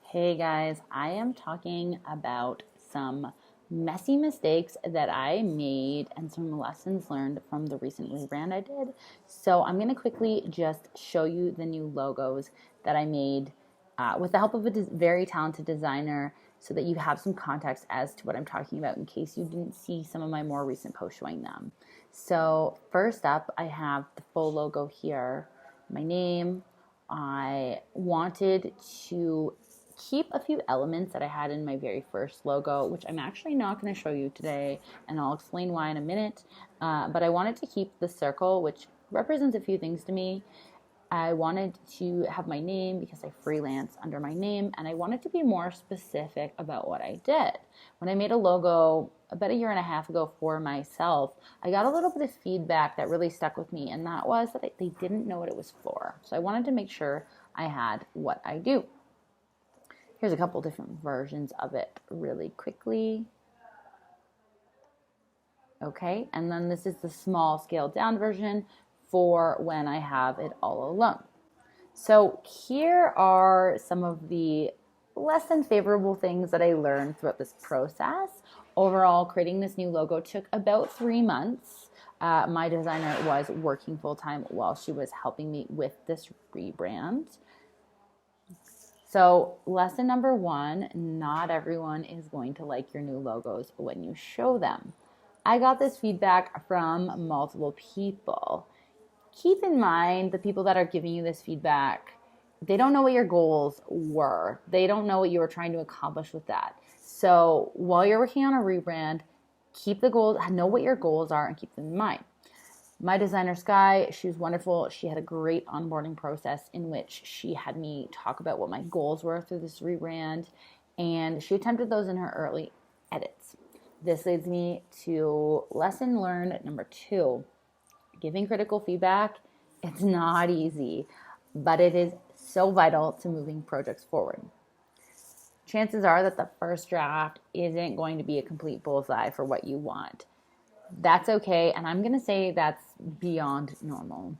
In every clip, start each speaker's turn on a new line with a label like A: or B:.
A: Hey guys, I am talking about some messy mistakes that I made and some lessons learned from the recent rebrand I did. So I'm going to quickly just show you the new logos that I made with the help of a very talented designer so that you have some context as to what I'm talking about in case you didn't see some of my more recent posts showing them. So first up, I have the full logo here, my name. I wanted to keep a few elements that I had in my very first logo, which I'm actually not going to show you today, and I'll explain why in a minute. But I wanted to keep the circle, which represents a few things to me. I wanted to have my name because I freelance under my name, and I wanted to be more specific about what I did. When I made a logo about a year and a half ago for myself, I got a little bit of feedback that really stuck with me, and that was that they didn't know what it was for. So I wanted to make sure I had what I do. Here's a couple different versions of it really quickly. Okay, and then this is the small scaled down version for when I have it all alone. So here are some of the less than favorable things that I learned throughout this process. Overall, creating this new logo took about 3 months. My designer was working full-time while she was helping me with this rebrand. So lesson number one, not everyone is going to like your new logos when you show them. I got this feedback from multiple people. Keep in mind the people that are giving you this feedback, they don't know what your goals were. They don't know what you were trying to accomplish with that. So while you're working on a rebrand, keep the goals, know what your goals are and keep them in mind. My designer, Sky, she was wonderful. She had a great onboarding process in which she had me talk about what my goals were through this rebrand, and she attempted those in her early edits. This leads me to lesson learned number 2. Giving critical feedback, it's not easy, but it is so vital to moving projects forward. Chances are that the first draft isn't going to be a complete bullseye for what you want. That's okay, and I'm going to say that's beyond normal.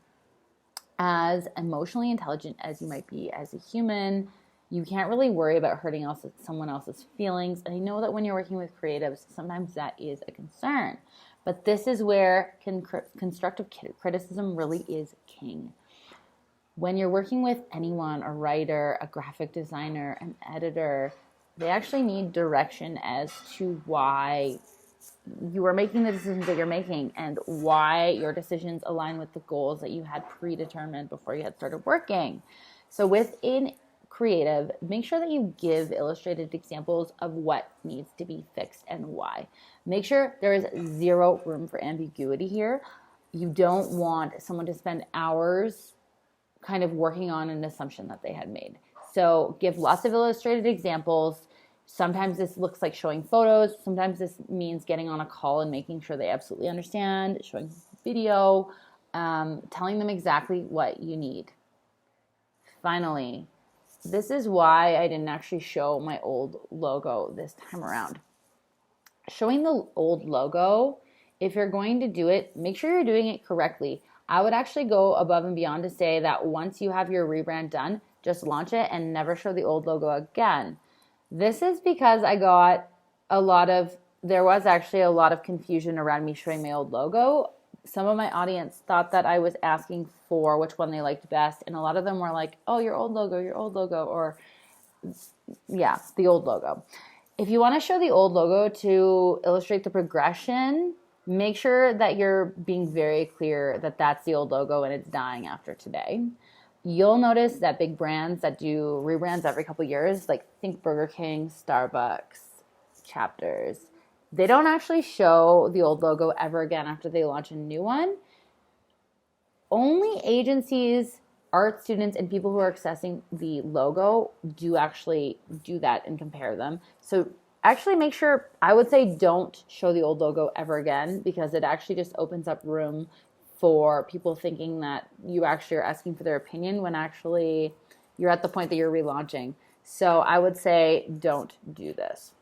A: As emotionally intelligent as you might be as a human, you can't really worry about hurting someone else's feelings. And I know that when you're working with creatives, sometimes that is a concern. But this is where constructive criticism really is king. When you're working with anyone, a writer, a graphic designer, an editor, they actually need direction as to why you are making the decisions that you're making and why your decisions align with the goals that you had predetermined before you had started working. So within creative, make sure that you give illustrated examples of what needs to be fixed and why. Make sure there is zero room for ambiguity here. You don't want someone to spend hours kind of working on an assumption that they had made. So give lots of illustrated examples. Sometimes this looks like showing photos. Sometimes this means getting on a call and making sure they absolutely understand, showing video, telling them exactly what you need. Finally, this is why I didn't actually show my old logo this time around. Showing the old logo, if you're going to do it, make sure you're doing it correctly. I would actually go above and beyond to say that once you have your rebrand done, just launch it and never show the old logo again. This is because there was actually a lot of confusion around me showing my old logo. Some of my audience thought that I was asking for which one they liked best, and a lot of them were like, oh, your old logo, or yeah, the old logo. If you want to show the old logo to illustrate the progression, make sure that you're being very clear that that's the old logo and it's dying after today. You'll notice that big brands that do rebrands every couple years, like think Burger King, Starbucks, Chapters, they don't actually show the old logo ever again after they launch a new one. Only agencies, art students, and people who are accessing the logo do actually do that and compare them. So actually make sure, I would say don't show the old logo ever again, because it actually just opens up room for people thinking that you actually are asking for their opinion when actually you're at the point that you're relaunching. So I would say don't do this.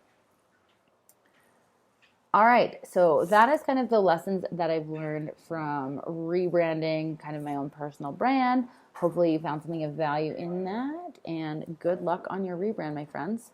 A: All right, so that is kind of the lessons that I've learned from rebranding kind of my own personal brand. Hopefully you found something of value in that, and good luck on your rebrand, my friends.